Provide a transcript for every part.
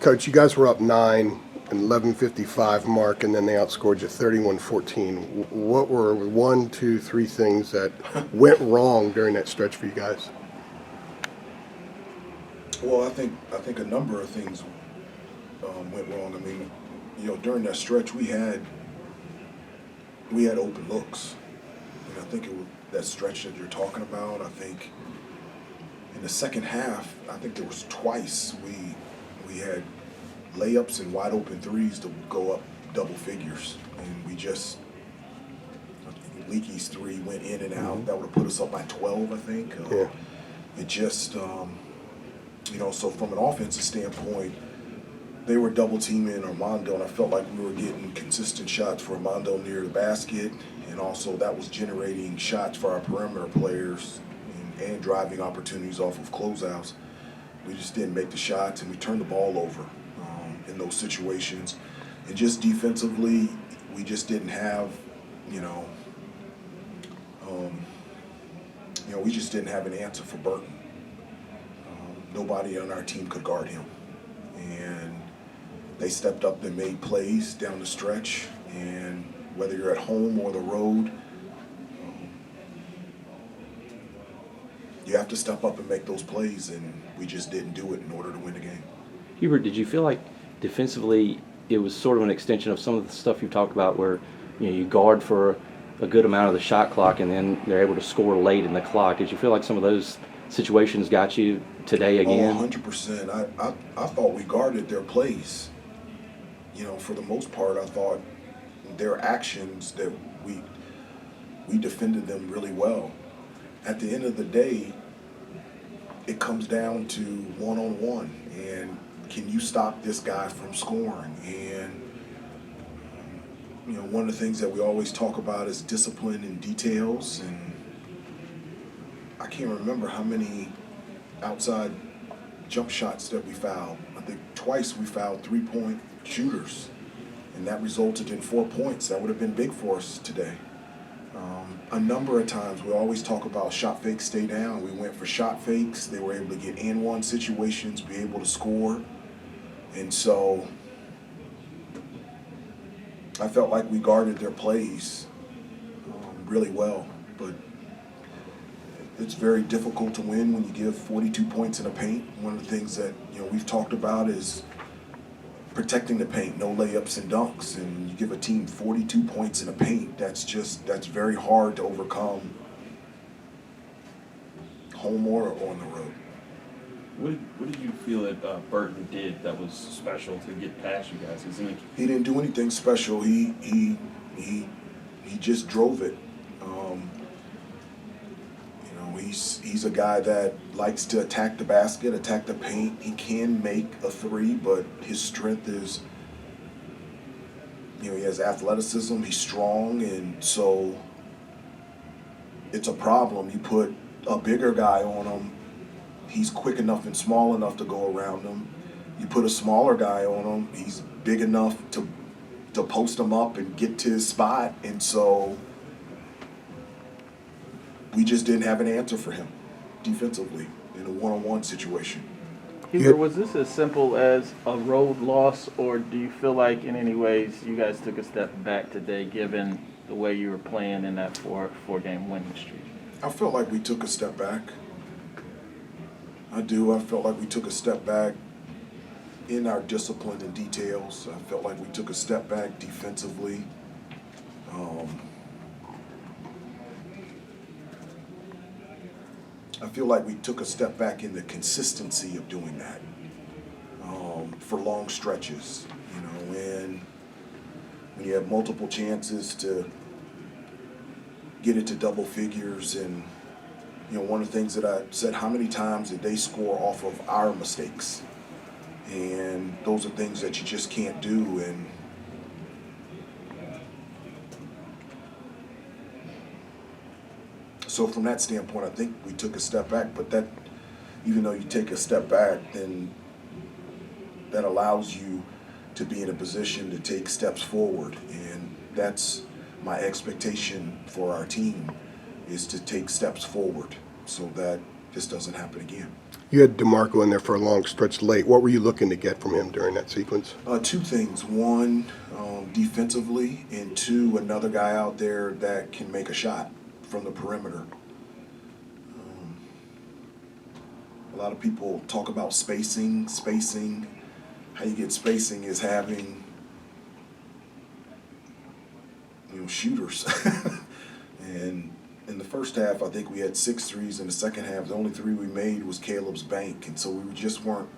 Coach, you guys were up 9 and 11:55 mark, and then they outscored you 31-14. What were 1, 2, 3 things that went wrong during that stretch for you guys? Well, I think a number of things went wrong. I mean, during that stretch we had open looks, and I think it was that stretch that you're talking about. I think in the second half, I think there was twice we had layups and wide open threes to go up double figures, and we just Leakey's three went in and out. That would have put us up by 12, I think. Yeah. It just so from an offensive standpoint, they were double teaming Armando, and I felt like we were getting consistent shots for Armando near the basket, and also that was generating shots for our perimeter players and driving opportunities off of closeouts. We just didn't make the shots, and we turned the ball over in those situations. And just defensively, we just didn't have, we just didn't have an answer for Burton. Nobody on our team could guard him, and they stepped up and made plays down the stretch. And whether you're at home or the road, you have to step up and make those plays, and we just didn't do it in order to win the game. Hubert, did you feel like defensively it was sort of an extension of some of the stuff you talked about where you guard for a good amount of the shot clock and then they're able to score late in the clock? Did you feel like some of those situations got you today again? 100%. I thought we guarded their plays. For the most part, I thought their actions that we defended them really well. At the end of the day, it comes down to one-on-one, and can you stop this guy from scoring? And one of the things that we always talk about is discipline and details, and I can't remember how many outside jump shots that we fouled. I think twice we fouled 3-point shooters, and that resulted in 4 points. That would have been big for us today. A number of times we always talk about shot fakes, stay down. We went for shot fakes. They were able to get and one situations, be able to score. And so I felt like we guarded their plays really well. But it's very difficult to win when you give 42 points in the paint. One of the things that we've talked about is protecting the paint, no layups and dunks, and you give a team 42 points in the paint, that's very hard to overcome, home or on the road. What did you feel that Burton did that was special to get past you guys? He didn't do anything special. He just drove it. He's a guy that likes to attack the basket, attack the paint. He can make a three, but his strength is, he has athleticism, he's strong, and so it's a problem. You put a bigger guy on him, he's quick enough and small enough to go around him. You put a smaller guy on him, he's big enough to post him up and get to his spot, and so we just didn't have an answer for him defensively in a one-on-one situation. Hubert, was this as simple as a road loss, or do you feel like in any ways you guys took a step back today given the way you were playing in that four-game winning streak? I felt like we took a step back. I do. I felt like we took a step back in our discipline and details. I felt like we took a step back defensively. I feel like we took a step back in the consistency of doing that for long stretches. When you have multiple chances to get it to double figures, and one of the things that I said, how many times did they score off of our mistakes? And those are things that you just can't do. And so from that standpoint, I think we took a step back, but that, even though you take a step back, then that allows you to be in a position to take steps forward. And that's my expectation for our team, is to take steps forward so that this doesn't happen again. You had DeMarco in there for a long stretch late. What were you looking to get from him during that sequence? Two things. One, defensively, and two, another guy out there that can make a shot from the perimeter. A lot of people talk about spacing. How you get spacing is having, shooters. And in the first half, I think we had 6 threes. In the second half, the only 3 we made was Caleb's bank. And so we just weren't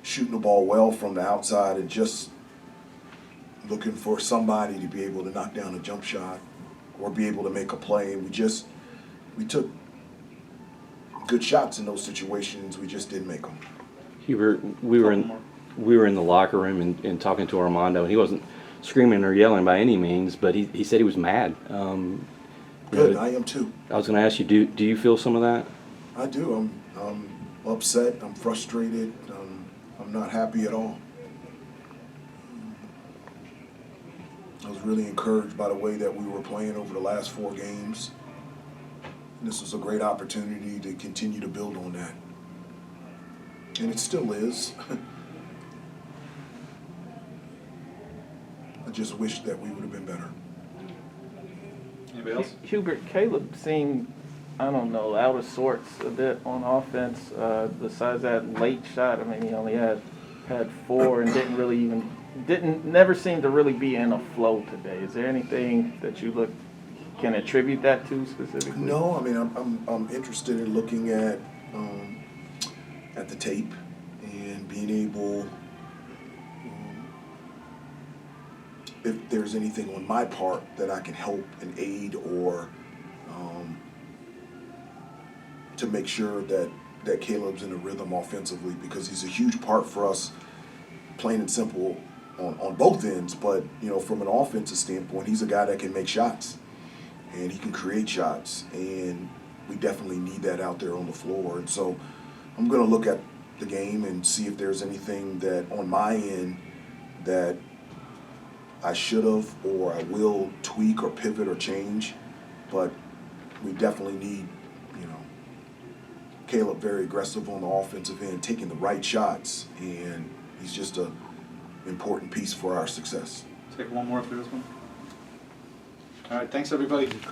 shooting the ball well from the outside and just looking for somebody to be able to knock down a jump shot or be able to make a play. And we took good shots in those situations. We just didn't make them. Hubert, we were in the locker room and talking to Armando, and he wasn't screaming or yelling by any means, but he said he was mad. Good, I am too. I was going to ask you, do you feel some of that? I do. I'm upset. I'm frustrated. I'm not happy at all. I was really encouraged by the way that we were playing over the last 4 games. This was a great opportunity to continue to build on that. And it still is. I just wish that we would have been better. Anybody else? Hubert, Caleb seemed, I don't know, out of sorts a bit on offense. Besides that late shot, I mean, he only had 4 and never seemed to really be in a flow today. Is there anything that you can attribute that to specifically? No, I mean, I'm interested in looking at the tape and being able, if there's anything on my part that I can help and aid or to make sure that Caleb's in a rhythm offensively, because he's a huge part for us, plain and simple, on both ends. But, from an offensive standpoint, he's a guy that can make shots and he can create shots, and we definitely need that out there on the floor. And so I'm going to look at the game and see if there's anything that on my end that I should have or I will tweak or pivot or change. But we definitely need, Caleb very aggressive on the offensive end, taking the right shots, and he's just an important piece for our success. Take one more if there is one. All right, thanks everybody.